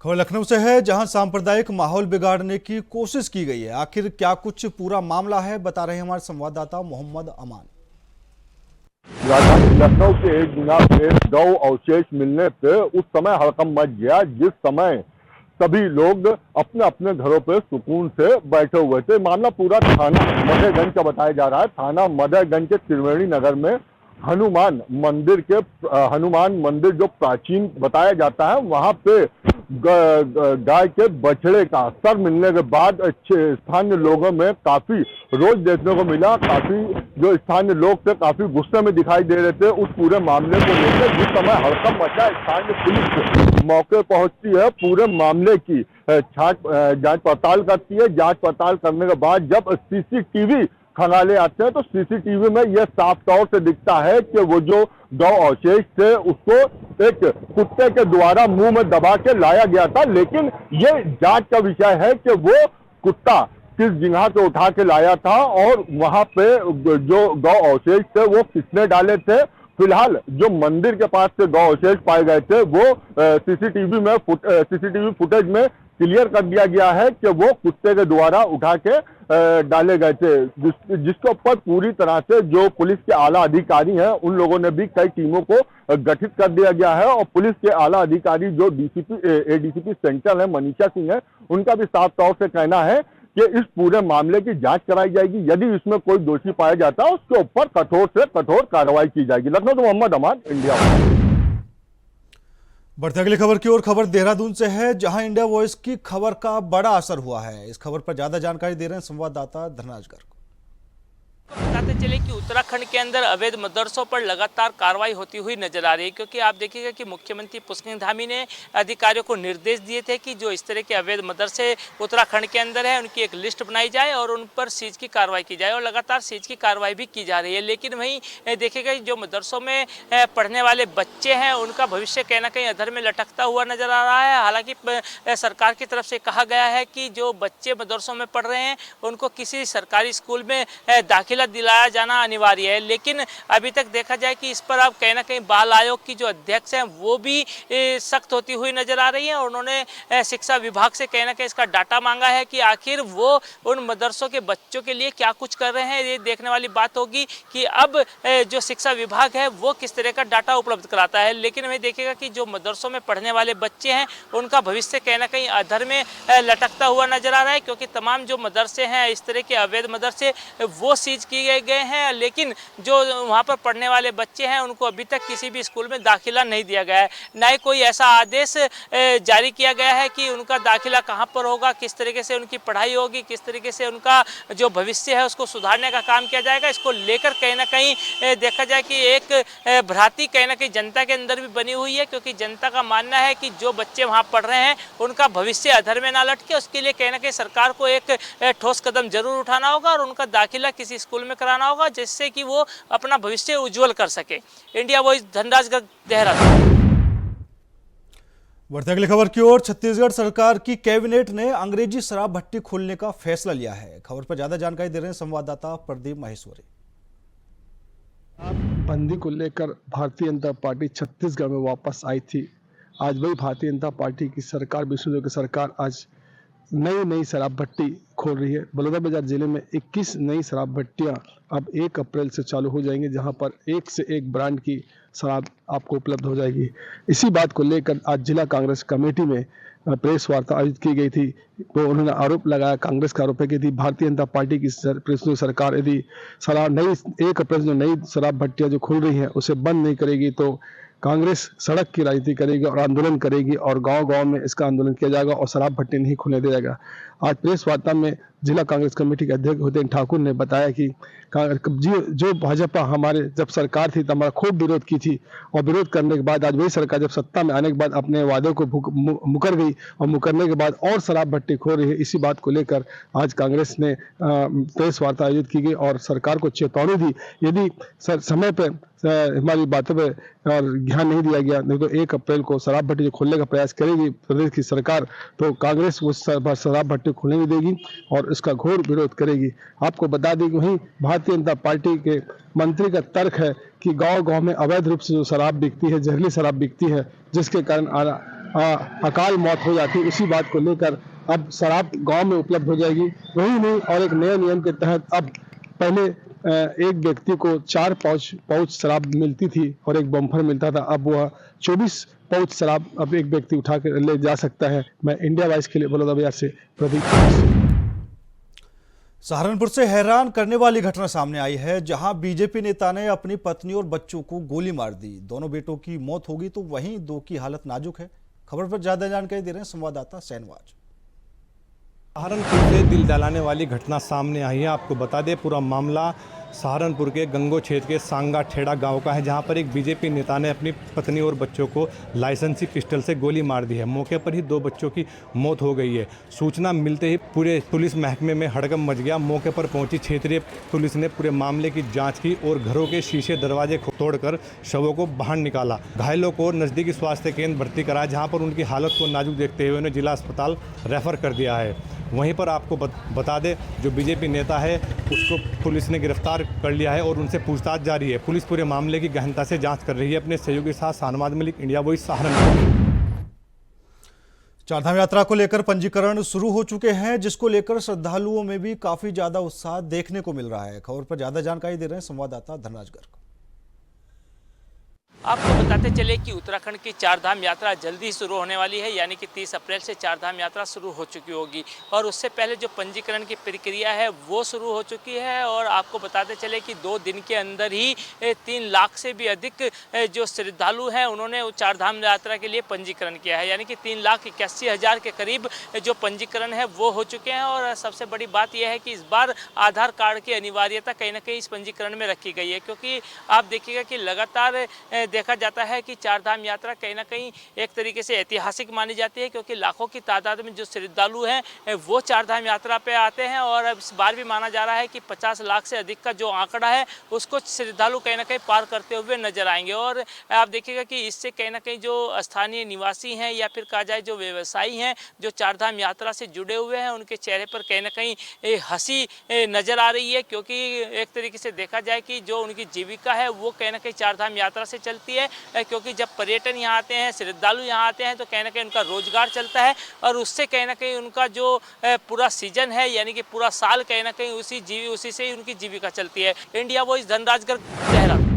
खबर लखनऊ से है, जहां सांप्रदायिक माहौल बिगाड़ने की कोशिश की गई है। आखिर क्या कुछ पूरा मामला है, बता रहे हैं हमारे संवाददाता मोहम्मद अमान। राजधानी लखनऊ के एक जगह पे गौ अवशेष मिलने पे उस समय हड़कंप मच गया, जिस समय सभी लोग अपने अपने घरों पे सुकून से बैठे हुए थे। मामला पूरा थाना मदयगंज का बताया जा रहा है। थाना मदयगंज के त्रिवेणी नगर में हनुमान मंदिर जो प्राचीन बताया जाता है, वहां पे गाय के बछड़े का सर मिलने के बाद स्थानीय लोगों में काफी रोष देखने को मिला। काफी जो स्थानीय लोग थे काफी गुस्से में दिखाई दे रहे थे उस पूरे मामले को लेकर। जिस समय हड़कंप मचा, स्थानीय पुलिस मौके पहुंचती है, पूरे मामले की जांच पड़ताल करती है। जांच पड़ताल करने के बाद जब सीसीटीवी खंगाले आते हैं तो सीसीटीवी में यह साफ तौर से दिखता है कि वो जो गौ अवशेष थे उसको एक कुत्ते के द्वारा मुंह में दबा के लाया गया था। लेकिन ये जांच का विषय है कि वो कुत्ता किस जगह से उठा के लाया था और वहां पे जो गौ अवशेष थे वो किसने डाले थे। फिलहाल जो मंदिर के पास से गौ अवशेष पाए गए थे वो सीसीटीवी फुटेज में क्लियर कर दिया गया है कि वो कुत्ते के द्वारा उठा के डाले गए थे, जिसके ऊपर पूरी तरह से जो पुलिस के आला अधिकारी हैं उन लोगों ने भी कई टीमों को गठित कर दिया गया है। और पुलिस के आला अधिकारी जो एडीसीपी सेंट्रल है मनीषा सिंह है, उनका भी साफ तौर से कहना है कि इस पूरे मामले की जांच कराई जाएगी। यदि इसमें कोई दोषी पाया जाता है उसके ऊपर कठोर से कठोर कार्रवाई की जाएगी। लखनऊ से मोहम्मद अमान, इंडिया। बढ़ते अगली खबर की ओर। खबर देहरादून से है, जहां इंडिया वॉइस की खबर का बड़ा असर हुआ है। इस खबर पर ज्यादा जानकारी दे रहे हैं संवाददाता धर्नाज गर्ग। बताते चले कि उत्तराखंड के अंदर अवैध मदरसों पर लगातार कार्रवाई होती हुई नजर आ रही है, क्योंकि आप देखिएगा कि मुख्यमंत्री पुष्कर धामी ने अधिकारियों को निर्देश दिए थे कि जो इस तरह के अवैध मदरसे उत्तराखंड के अंदर है उनकी एक लिस्ट बनाई जाए और उन पर सीज की कार्रवाई की जाए, और लगातार सीज की कार्रवाई भी की जा रही है। लेकिन वहीं देखिएगा जो मदरसों में पढ़ने वाले बच्चे हैं उनका भविष्य कहीं ना कहीं अधर में लटकता हुआ नजर आ रहा है। हालांकि सरकार की तरफ से कहा गया है कि जो बच्चे मदरसों में पढ़ रहे हैं उनको किसी सरकारी स्कूल में दाखिला दिलाया जाना अनिवार्य है। लेकिन अभी तक देखा जाए कि इस पर अब कहीं ना कहीं बाल आयोग की जो अध्यक्ष हैं वो भी सख्त होती हुई नजर आ रही है, और उन्होंने शिक्षा विभाग से कहीं ना कहीं इसका डाटा मांगा है कि आखिर वो उन मदरसों के बच्चों के लिए क्या कुछ कर रहे हैं। ये देखने वाली बात होगी कि अब जो शिक्षा विभाग है वो किस तरह का डाटा उपलब्ध कराता है। लेकिन हमें देखेगा कि जो मदरसों में पढ़ने वाले बच्चे हैं उनका भविष्य कहीं ना कहीं अधर में लटकता हुआ नजर आ रहा है, क्योंकि तमाम जो मदरसे हैं इस तरह के अवैध मदरसे वो सीज किए गए हैं। लेकिन जो वहाँ पर पढ़ने वाले बच्चे हैं उनको अभी तक किसी भी स्कूल में दाखिला नहीं दिया गया है, ना ही कोई ऐसा आदेश जारी किया गया है कि उनका दाखिला कहाँ पर होगा, किस तरीके से उनकी पढ़ाई होगी, किस तरीके से उनका जो भविष्य है उसको सुधारने का काम किया जाएगा। इसको लेकर कहीं ना कहीं देखा जाए कि एक भ्रांति कहीं ना कहीं जनता के अंदर भी बनी हुई है, क्योंकि जनता का मानना है कि जो बच्चे वहाँ पढ़ रहे हैं उनका भविष्य अधर में ना लटके, उसके लिए कहीं ना कहीं सरकार को एक ठोस कदम जरूर उठाना होगा और उनका दाखिला किसी स्कूल में कराना होगा जिससे कि वो अपना भविष्य उज्जवल कर सके। India voice, Dhanraj Garg, Dehradun. बढ़ते अगली खबर की ओर। छत्तीसगढ़ सरकार की कैबिनेट ने अंग्रेजी शराब भट्टी खोलने का फैसला लिया है। खबर पर ज्यादा जानकारी दे रहे हैं संवाददाता प्रदीप माहेश्वरी। बंदी को लेकर भारतीय जनता पार्टी छत्तीसगढ़ में वापस आई थी। आज वही भारतीय जनता पार्टी की सरकार, विष्णुदेव की सरकार, आज नई शराब भट्टी खोल रही है। बलौदाबाजार जिले में 21 नई शराब भट्टियां अब 1 अप्रैल से चालू हो जाएंगी, जहां पर एक से एक ब्रांड की शराब आपको उपलब्ध हो जाएगी। इसी बात को लेकर आज जिला कांग्रेस कमेटी में प्रेस वार्ता आयोजित की गई थी। तो उन्होंने आरोप लगाया, कांग्रेस का आरोप है कि यदि भारतीय जनता पार्टी की सरकार यदि शराब नई 1 अप्रैल जो नई शराब भट्टियां जो खुल रही हैं उसे बंद नहीं करेगी तो कांग्रेस सड़क की राजनीति करेगी और आंदोलन करेगी, और गांव-गांव में इसका आंदोलन किया जाएगा और शराब भट्टी नहीं खुलने दिया जाएगा। आज प्रेस वार्ता में जिला कांग्रेस कमेटी के अध्यक्ष हुसैन ठाकुर ने बताया कि जो भाजपा हमारे जब सरकार थी तब हमारा खूब विरोध की थी, और विरोध करने के बाद आज वही सरकार जब सत्ता में आने के बाद अपने वादों को मुकर गई, और मुकरने के बाद और शराब भट्टी खोल रही है। इसी बात को लेकर आज कांग्रेस ने प्रेस वार्ता आयोजित की गई और सरकार को चेतावनी दी, यदि समय पर हमारी बातों पर और ध्यान नहीं दिया गया, नहीं तो 1 अप्रैल को शराब भट्टी जो खोलने का प्रयास करेगी प्रदेश की सरकार, तो कांग्रेस वो शराब भट्टी खोलने नहीं देगी और इसका घोर विरोध करेगी। आपको बता दें कि वहीं भारतीय जनता पार्टी के मंत्री का तर्क है कि गांव-गांव में अवैध रूप से जो शराब बिकती है, जहरीली शराब बिकती है, जिसके कारण अकाल मौत हो जाती, उसी बात को लेकर अब शराब गांव में उपलब्ध हो जाएगी। वही नहीं, और एक नए नियम के तहत अब पहले एक व्यक्ति को 4 पाउच शराब मिलती थी और एक बम्फर मिलता था, अब वह 24 पाउच शराब अब एक व्यक्ति उठा कर ले जा सकता है। मैं इंडिया वाइस के लिए बलौदाबाजार से प्रदीप। सहारनपुर से हैरान करने वाली घटना सामने आई है, जहां बीजेपी नेता ने अपनी पत्नी और बच्चों को गोली मार दी। दोनों बेटों की मौत हो गई तो वहीं 2 की हालत नाजुक है। खबर पर ज्यादा जानकारी दे रहे हैं संवाददाता शहनवाज। सहारनपुर से दिल दहलाने वाली घटना सामने आई है। आपको बता दें, पूरा मामला सहारनपुर के गंगो क्षेत्र के सांगा ठेड़ा गांव का है, जहां पर एक बीजेपी नेता ने अपनी पत्नी और बच्चों को लाइसेंसी पिस्टल से गोली मार दी है। मौके पर ही 2 बच्चों की मौत हो गई है। सूचना मिलते ही पूरे पुलिस महकमे में हड़कंप मच गया। मौके पर पहुंची क्षेत्रीय पुलिस ने पूरे मामले की जांच की और घरों के शीशे दरवाजे तोड़कर शवों को बाहर निकाला। घायलों को नज़दीकी स्वास्थ्य केंद्र भर्ती कराया, जहाँ पर उनकी हालत को नाजुक देखते हुए उन्हें जिला अस्पताल रेफर कर दिया है। वहीं पर आपको बता दें, जो बीजेपी नेता है उसको पुलिस ने गिरफ्तार कर लिया है और उनसे पूछताछ जारी है। पुलिस पूरे मामले की गहनता से जांच कर रही है। अपने सहयोगी के साथ शाहनवाज मलिक, इंडिया वॉइस, सहारनपुर। चारधाम यात्रा को लेकर पंजीकरण शुरू हो चुके हैं, जिसको लेकर श्रद्धालुओं में भी काफी ज्यादा उत्साह देखने को मिल रहा है। खबर पर ज्यादा जानकारी दे रहे हैं संवाददाता धनराज गर्ग। आपको बताते चले कि उत्तराखंड की चारधाम यात्रा जल्दी ही शुरू होने वाली है, यानी कि 30 अप्रैल से चारधाम यात्रा शुरू हो चुकी होगी और उससे पहले जो पंजीकरण की प्रक्रिया है वो शुरू हो चुकी है। और आपको बताते चले कि 2 दिन के अंदर ही 3 लाख से भी अधिक जो श्रद्धालु हैं उन्होंने चारधाम यात्रा के लिए पंजीकरण किया है, यानी कि 3,81,000 के करीब जो पंजीकरण है वो हो चुके हैं। और सबसे बड़ी बात यह है कि इस बार आधार कार्ड की अनिवार्यता कहीं ना कहीं इस पंजीकरण में रखी गई है, क्योंकि आप देखिएगा कि लगातार देखा जाता है कि चारधाम यात्रा कहीं ना कहीं एक तरीके से ऐतिहासिक मानी जाती है, क्योंकि लाखों की तादाद में जो श्रद्धालु हैं वो चारधाम यात्रा पे आते हैं। और अब इस बार भी माना जा रहा है कि 50 लाख से अधिक का जो आंकड़ा है उसको श्रद्धालु कहीं ना कहीं पार करते हुए नजर आएंगे। और आप देखिएगा कि इससे कहीं ना कहीं जो स्थानीय निवासी हैं या फिर कहा जाए जो व्यवसायी हैं जो चारधाम यात्रा से जुड़े हुए हैं, उनके चेहरे पर कहीं ना कहीं हंसी नजर आ रही है, क्योंकि एक तरीके से देखा जाए कि जो उनकी जीविका है वो कहीं ना कहीं चारधाम यात्रा से चलती है, क्योंकि जब पर्यटन यहाँ आते हैं, श्रद्धालु यहाँ आते हैं तो कहीं ना कहीं उनका रोजगार चलता है और उससे कहीं ना कहीं उनका जो पूरा सीजन है यानी कि पूरा साल कहीं ना कहीं उसी से ही उनकी जीविका चलती है। India voice, Dhanraj Garg, Dehradun.